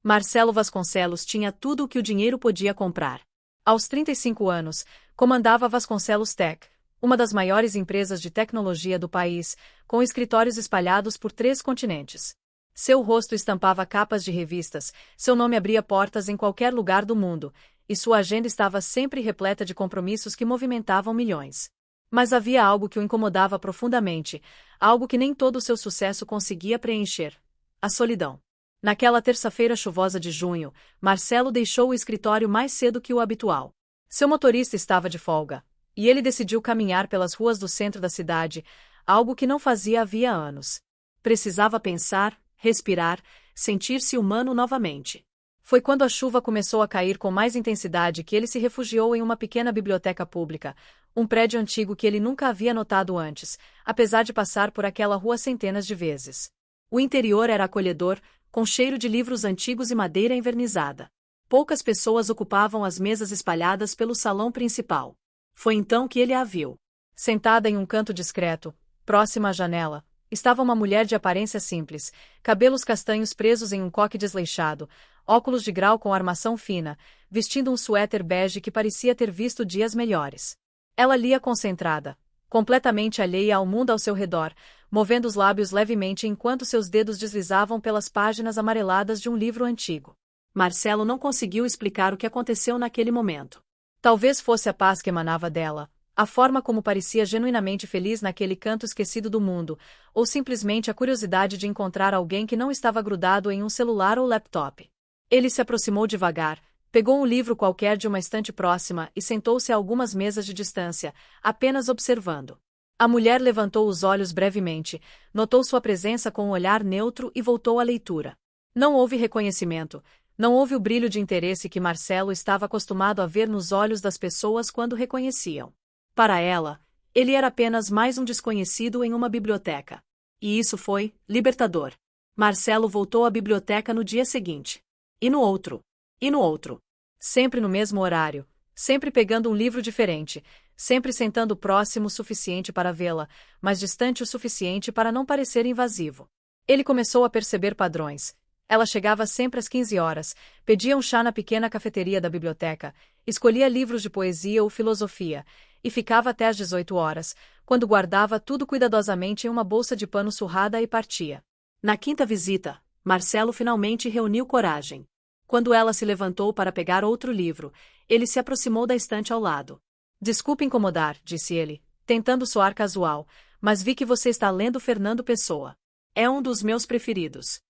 Marcelo Vasconcelos tinha tudo o que o dinheiro podia comprar. Aos 35 anos, comandava a Vasconcelos Tech, uma das maiores empresas de tecnologia do país, com escritórios espalhados por 3 continentes. Seu rosto estampava capas de revistas, seu nome abria portas em qualquer lugar do mundo, e sua agenda estava sempre repleta de compromissos que movimentavam milhões. Mas havia algo que o incomodava profundamente, algo que nem todo o seu sucesso conseguia preencher: a solidão. Naquela terça-feira chuvosa de junho, Marcelo deixou o escritório mais cedo que o habitual. Seu motorista estava de folga, e ele decidiu caminhar pelas ruas do centro da cidade, algo que não fazia havia anos. Precisava pensar, respirar, sentir-se humano novamente. Foi quando a chuva começou a cair com mais intensidade que ele se refugiou em uma pequena biblioteca pública, um prédio antigo que ele nunca havia notado antes, apesar de passar por aquela rua centenas de vezes. O interior era acolhedor, com cheiro de livros antigos e madeira envernizada. Poucas pessoas ocupavam as mesas espalhadas pelo salão principal. Foi então que ele a viu. Sentada em um canto discreto, próxima à janela, estava uma mulher de aparência simples, cabelos castanhos presos em um coque desleixado, óculos de grau com armação fina, vestindo um suéter bege que parecia ter visto dias melhores. Ela lia concentrada, completamente alheia ao mundo ao seu redor, movendo os lábios levemente enquanto seus dedos deslizavam pelas páginas amareladas de um livro antigo. Marcelo não conseguiu explicar o que aconteceu naquele momento. Talvez fosse a paz que emanava dela, a forma como parecia genuinamente feliz naquele canto esquecido do mundo, ou simplesmente a curiosidade de encontrar alguém que não estava grudado em um celular ou laptop. Ele se aproximou devagar, pegou um livro qualquer de uma estante próxima e sentou-se a algumas mesas de distância, apenas observando. A mulher levantou os olhos brevemente, notou sua presença com um olhar neutro e voltou à leitura. Não houve reconhecimento, não houve o brilho de interesse que Marcelo estava acostumado a ver nos olhos das pessoas quando reconheciam. Para ela, ele era apenas mais um desconhecido em uma biblioteca. E isso foi libertador. Marcelo voltou à biblioteca no dia seguinte. E no outro. E no outro. Sempre no mesmo horário, sempre pegando um livro diferente, sempre sentando próximo o suficiente para vê-la, mas distante o suficiente para não parecer invasivo. Ele começou a perceber padrões. Ela chegava sempre às 15 horas, pedia um chá na pequena cafeteria da biblioteca, escolhia livros de poesia ou filosofia, e ficava até às 18 horas, quando guardava tudo cuidadosamente em uma bolsa de pano surrada e partia. Na quinta visita, Marcelo finalmente reuniu coragem. Quando ela se levantou para pegar outro livro, ele se aproximou da estante ao lado. Desculpe incomodar, disse ele, tentando soar casual, mas vi que você está lendo Fernando Pessoa. É um dos meus preferidos.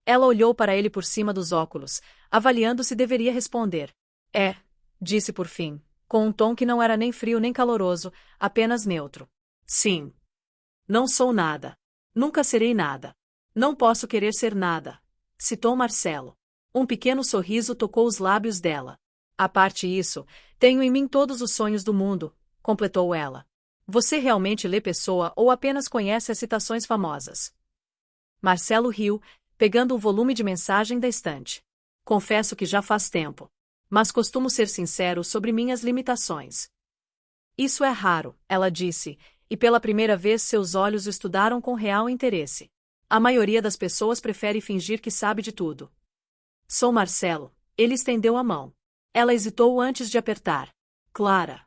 Ela olhou para ele por cima dos óculos, avaliando se deveria responder. É, disse por fim, com um tom que não era nem frio nem caloroso, apenas neutro. Sim. Não sou nada. Nunca serei nada. Não posso querer ser nada, citou Marcelo. Um pequeno sorriso tocou os lábios dela. À parte isso, tenho em mim todos os sonhos do mundo, completou ela. Você realmente lê Pessoa ou apenas conhece as citações famosas? Marcelo riu, pegando um volume de mensagem da estante. Confesso que já faz tempo. Mas costumo ser sincero sobre minhas limitações. Isso é raro, ela disse, e pela primeira vez seus olhos o estudaram com real interesse. A maioria das pessoas prefere fingir que sabe de tudo. Sou Marcelo. Ele estendeu a mão. Ela hesitou antes de apertar. Clara.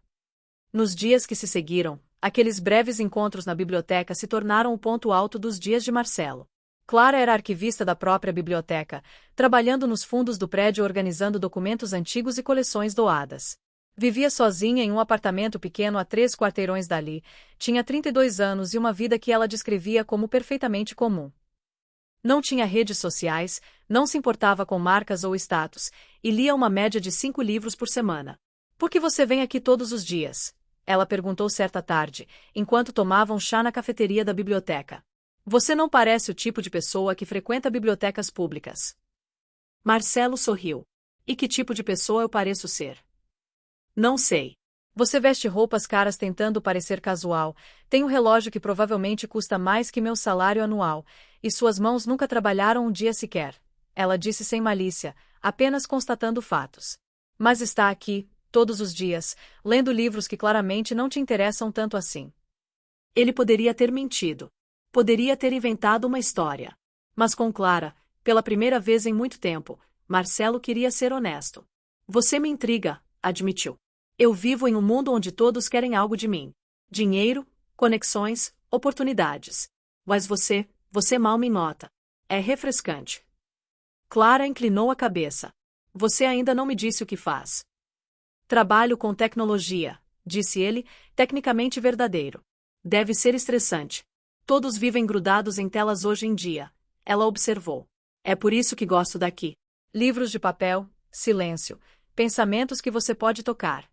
Nos dias que se seguiram, aqueles breves encontros na biblioteca se tornaram o ponto alto dos dias de Marcelo. Clara era arquivista da própria biblioteca, trabalhando nos fundos do prédio organizando documentos antigos e coleções doadas. Vivia sozinha em um apartamento pequeno a 3 quarteirões dali, tinha 32 anos e uma vida que ela descrevia como perfeitamente comum. Não tinha redes sociais, não se importava com marcas ou status, e lia uma média de 5 livros por semana. Por que você vem aqui todos os dias? Ela perguntou certa tarde, enquanto tomavam chá na cafeteria da biblioteca. Você não parece o tipo de pessoa que frequenta bibliotecas públicas. Marcelo sorriu. E que tipo de pessoa eu pareço ser? Não sei. Você veste roupas caras tentando parecer casual, tem um relógio que provavelmente custa mais que meu salário anual, e suas mãos nunca trabalharam um dia sequer. Ela disse sem malícia, apenas constatando fatos. Mas está aqui, todos os dias, lendo livros que claramente não te interessam tanto assim. Ele poderia ter mentido. Poderia ter inventado uma história. Mas com Clara, Pela primeira vez em muito tempo, Marcelo queria ser honesto. Você me intriga, admitiu. Eu vivo em um mundo onde todos querem algo de mim. Dinheiro, conexões, oportunidades. Mas você mal me nota. É refrescante. Clara inclinou a cabeça. Você ainda não me disse o que faz. Trabalho com tecnologia, disse ele, tecnicamente verdadeiro. Deve ser estressante. Todos vivem grudados em telas hoje em dia. Ela observou. É por isso que gosto daqui. Livros de papel, silêncio, pensamentos que você pode tocar.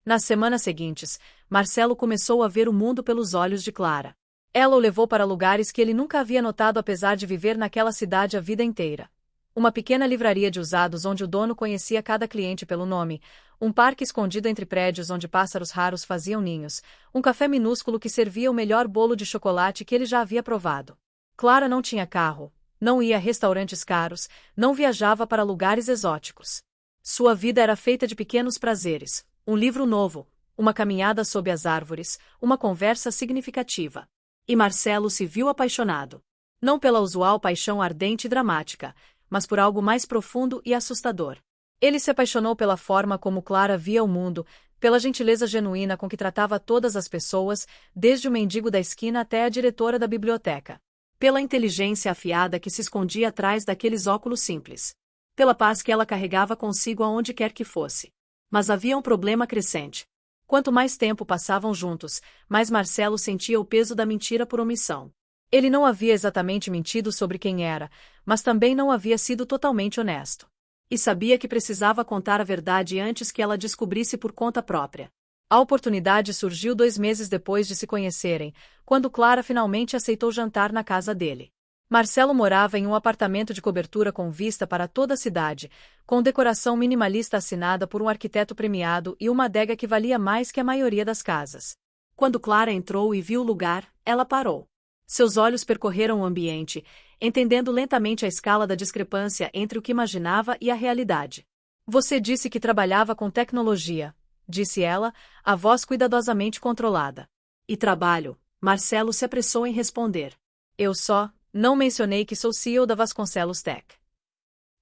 Nas semanas seguintes, Marcelo começou a ver o mundo pelos olhos de Clara. Ela o levou para lugares que ele nunca havia notado apesar de viver naquela cidade a vida inteira. Uma pequena livraria de usados onde o dono conhecia cada cliente pelo nome, um parque escondido entre prédios onde pássaros raros faziam ninhos, um café minúsculo que servia o melhor bolo de chocolate que ele já havia provado. Clara não tinha carro, não ia a restaurantes caros, não viajava para lugares exóticos. Sua vida era feita de pequenos prazeres, um livro novo, uma caminhada sob as árvores, uma conversa significativa. E Marcelo se viu apaixonado. Não pela usual paixão ardente e dramática, mas por algo mais profundo e assustador. Ele se apaixonou pela forma como Clara via o mundo, pela gentileza genuína com que tratava todas as pessoas, desde o mendigo da esquina até a diretora da biblioteca. Pela inteligência afiada que se escondia atrás daqueles óculos simples. Pela paz que ela carregava consigo aonde quer que fosse. Mas havia um problema crescente. Quanto mais tempo passavam juntos, mais Marcelo sentia o peso da mentira por omissão. Ele não havia exatamente mentido sobre quem era, mas também não havia sido totalmente honesto. E sabia que precisava contar a verdade antes que ela descobrisse por conta própria. A oportunidade surgiu 2 meses depois de se conhecerem, quando Clara finalmente aceitou jantar na casa dele. Marcelo morava em um apartamento de cobertura com vista para toda a cidade, com decoração minimalista assinada por um arquiteto premiado e uma adega que valia mais que a maioria das casas. Quando Clara entrou e viu o lugar, ela parou. Seus olhos percorreram o ambiente, entendendo lentamente a escala da discrepância entre o que imaginava e a realidade. Você disse que trabalhava com tecnologia, disse ela, a voz cuidadosamente controlada. E trabalho, Marcelo se apressou em responder. Eu só não mencionei que sou CEO da Vasconcelos Tech.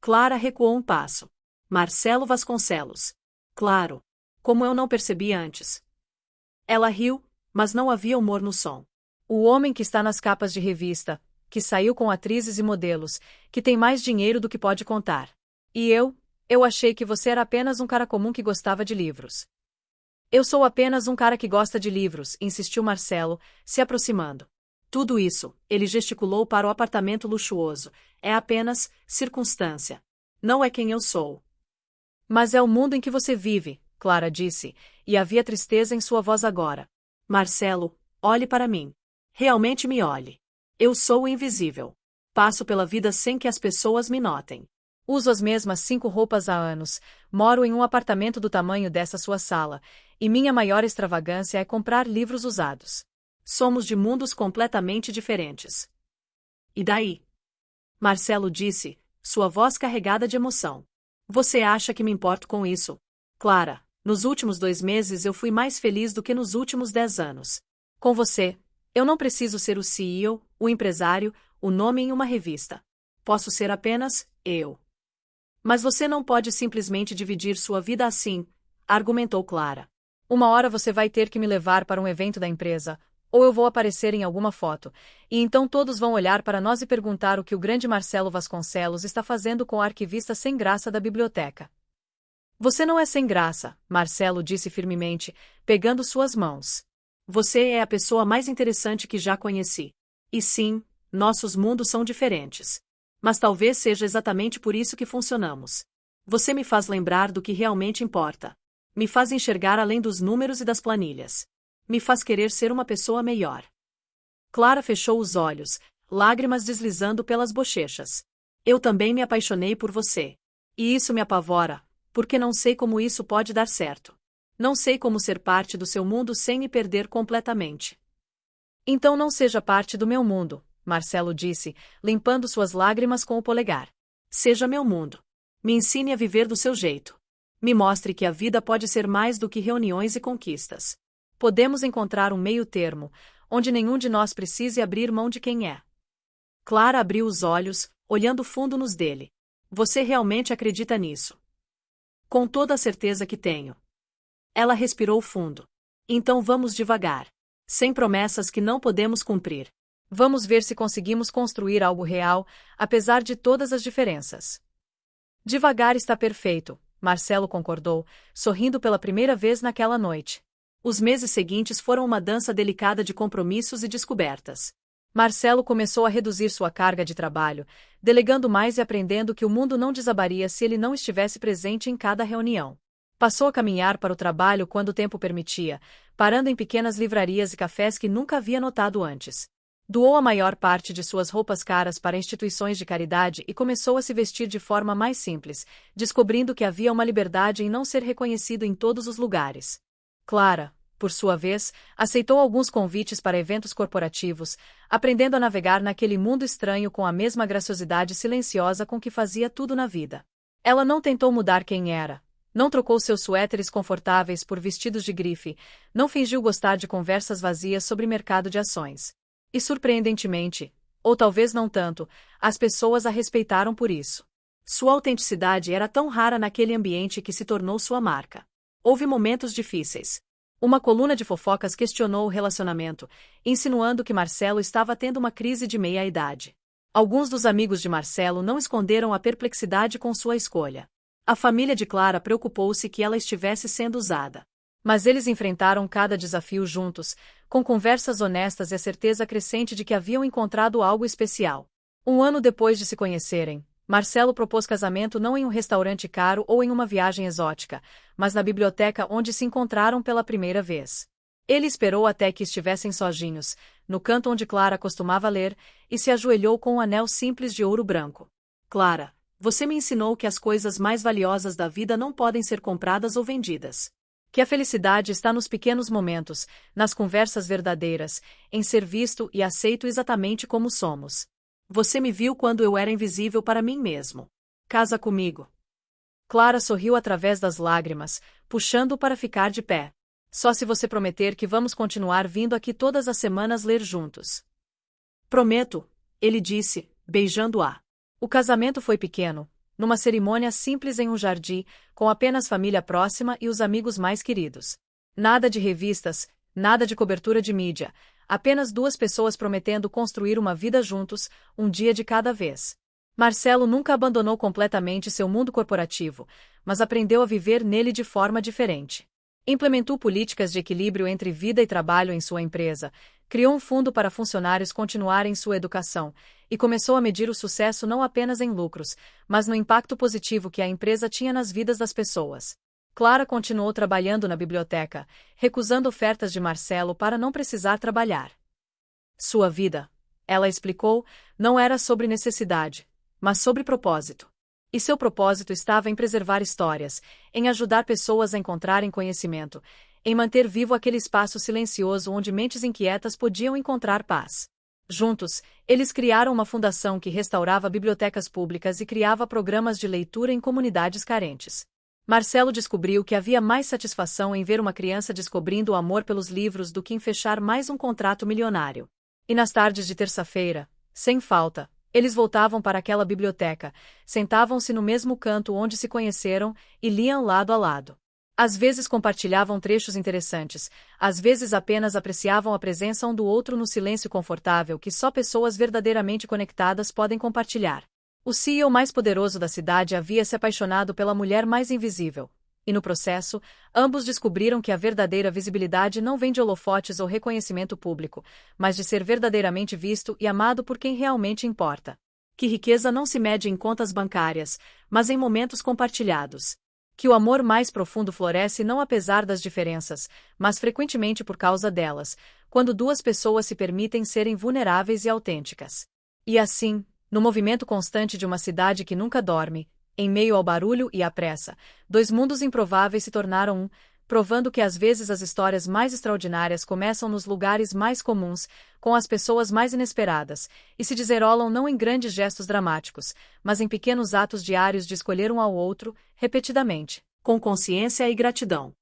Clara recuou um passo. Marcelo Vasconcelos. Claro. Como eu não percebi antes. Ela riu, mas não havia humor no som. O homem que está nas capas de revista, que saiu com atrizes e modelos, que tem mais dinheiro do que pode contar. E eu achei que você era apenas um cara comum que gostava de livros. Eu sou apenas um cara que gosta de livros, insistiu Marcelo, se aproximando. Tudo isso, ele gesticulou para o apartamento luxuoso, é apenas circunstância. Não é quem eu sou. Mas é o mundo em que você vive, Clara disse, e havia tristeza em sua voz agora. Marcelo, olhe para mim. Realmente me olhe. Eu sou o invisível. Passo pela vida sem que as pessoas me notem. Uso as mesmas 5 roupas há anos, moro em um apartamento do tamanho dessa sua sala, e minha maior extravagância é comprar livros usados. Somos de mundos completamente diferentes. E daí? Marcelo disse, sua voz carregada de emoção. Você acha que me importo com isso? Clara, nos últimos 2 meses eu fui mais feliz do que nos últimos 10 anos. Com você, eu não preciso ser o CEO, o empresário, o nome em uma revista. Posso ser apenas eu. Mas você não pode simplesmente dividir sua vida assim, argumentou Clara. Uma hora você vai ter que me levar para um evento da empresa, ou eu vou aparecer em alguma foto, e então todos vão olhar para nós e perguntar o que o grande Marcelo Vasconcelos está fazendo com a arquivista sem graça da biblioteca. Você não é sem graça, Marcelo disse firmemente, pegando suas mãos. Você é a pessoa mais interessante que já conheci. E sim, nossos mundos são diferentes. Mas talvez seja exatamente por isso que funcionamos. Você me faz lembrar do que realmente importa. Me faz enxergar além dos números e das planilhas. Me faz querer ser uma pessoa melhor. Clara fechou os olhos, lágrimas deslizando pelas bochechas. Eu também me apaixonei por você. E isso me apavora, porque não sei como isso pode dar certo. Não sei como ser parte do seu mundo sem me perder completamente. Então não seja parte do meu mundo, Marcelo disse, limpando suas lágrimas com o polegar. Seja meu mundo. Me ensine a viver do seu jeito. Me mostre que a vida pode ser mais do que reuniões e conquistas. Podemos encontrar um meio-termo, onde nenhum de nós precise abrir mão de quem é. Clara abriu os olhos, olhando fundo nos dele. Você realmente acredita nisso? Com toda a certeza que tenho. Ela respirou fundo. Então vamos devagar. Sem promessas que não podemos cumprir. Vamos ver se conseguimos construir algo real, apesar de todas as diferenças. Devagar está perfeito, Marcelo concordou, sorrindo pela primeira vez naquela noite. Os meses seguintes foram uma dança delicada de compromissos e descobertas. Marcelo começou a reduzir sua carga de trabalho, delegando mais e aprendendo que o mundo não desabaria se ele não estivesse presente em cada reunião. Passou a caminhar para o trabalho quando o tempo permitia, parando em pequenas livrarias e cafés que nunca havia notado antes. Doou a maior parte de suas roupas caras para instituições de caridade e começou a se vestir de forma mais simples, descobrindo que havia uma liberdade em não ser reconhecido em todos os lugares. Clara, por sua vez, aceitou alguns convites para eventos corporativos, aprendendo a navegar naquele mundo estranho com a mesma graciosidade silenciosa com que fazia tudo na vida. Ela não tentou mudar quem era. Não trocou seus suéteres confortáveis por vestidos de grife, não fingiu gostar de conversas vazias sobre mercado de ações. E surpreendentemente, ou talvez não tanto, as pessoas a respeitaram por isso. Sua autenticidade era tão rara naquele ambiente que se tornou sua marca. Houve momentos difíceis. Uma coluna de fofocas questionou o relacionamento, insinuando que Marcelo estava tendo uma crise de meia-idade. Alguns dos amigos de Marcelo não esconderam a perplexidade com sua escolha. A família de Clara preocupou-se que ela estivesse sendo usada. Mas eles enfrentaram cada desafio juntos, com conversas honestas e a certeza crescente de que haviam encontrado algo especial. Um ano depois de se conhecerem, Marcelo propôs casamento não em um restaurante caro ou em uma viagem exótica, mas na biblioteca onde se encontraram pela primeira vez. Ele esperou até que estivessem sozinhos, no canto onde Clara costumava ler, e se ajoelhou com um anel simples de ouro branco. Clara, você me ensinou que as coisas mais valiosas da vida não podem ser compradas ou vendidas. Que a felicidade está nos pequenos momentos, nas conversas verdadeiras, em ser visto e aceito exatamente como somos. Você me viu quando eu era invisível para mim mesmo. Casa comigo. Clara sorriu através das lágrimas, puxando-o para ficar de pé. Só se você prometer que vamos continuar vindo aqui todas as semanas ler juntos. Prometo, ele disse, beijando-a. O casamento foi pequeno, numa cerimônia simples em um jardim, com apenas família próxima e os amigos mais queridos. Nada de revistas, nada de cobertura de mídia, apenas duas pessoas prometendo construir uma vida juntos, um dia de cada vez. Marcelo nunca abandonou completamente seu mundo corporativo, mas aprendeu a viver nele de forma diferente. Implementou políticas de equilíbrio entre vida e trabalho em sua empresa, criou um fundo para funcionários continuarem sua educação, e começou a medir o sucesso não apenas em lucros, mas no impacto positivo que a empresa tinha nas vidas das pessoas. Clara continuou trabalhando na biblioteca, recusando ofertas de Marcelo para não precisar trabalhar. Sua vida, ela explicou, não era sobre necessidade, mas sobre propósito. E seu propósito estava em preservar histórias, em ajudar pessoas a encontrarem conhecimento, em manter vivo aquele espaço silencioso onde mentes inquietas podiam encontrar paz. Juntos, eles criaram uma fundação que restaurava bibliotecas públicas e criava programas de leitura em comunidades carentes. Marcelo descobriu que havia mais satisfação em ver uma criança descobrindo o amor pelos livros do que em fechar mais um contrato milionário. E nas tardes de terça-feira, sem falta, eles voltavam para aquela biblioteca, sentavam-se no mesmo canto onde se conheceram e liam lado a lado. Às vezes compartilhavam trechos interessantes, às vezes apenas apreciavam a presença um do outro no silêncio confortável que só pessoas verdadeiramente conectadas podem compartilhar. O CEO mais poderoso da cidade havia se apaixonado pela mulher mais invisível, e no processo, ambos descobriram que a verdadeira visibilidade não vem de holofotes ou reconhecimento público, mas de ser verdadeiramente visto e amado por quem realmente importa. Que riqueza não se mede em contas bancárias, mas em momentos compartilhados. Que o amor mais profundo floresce não apesar das diferenças, mas frequentemente por causa delas, quando duas pessoas se permitem serem vulneráveis e autênticas. E assim, no movimento constante de uma cidade que nunca dorme, em meio ao barulho e à pressa, dois mundos improváveis se tornaram um, provando que às vezes as histórias mais extraordinárias começam nos lugares mais comuns, com as pessoas mais inesperadas, e se desenrolam não em grandes gestos dramáticos, mas em pequenos atos diários de escolher um ao outro, repetidamente, com consciência e gratidão.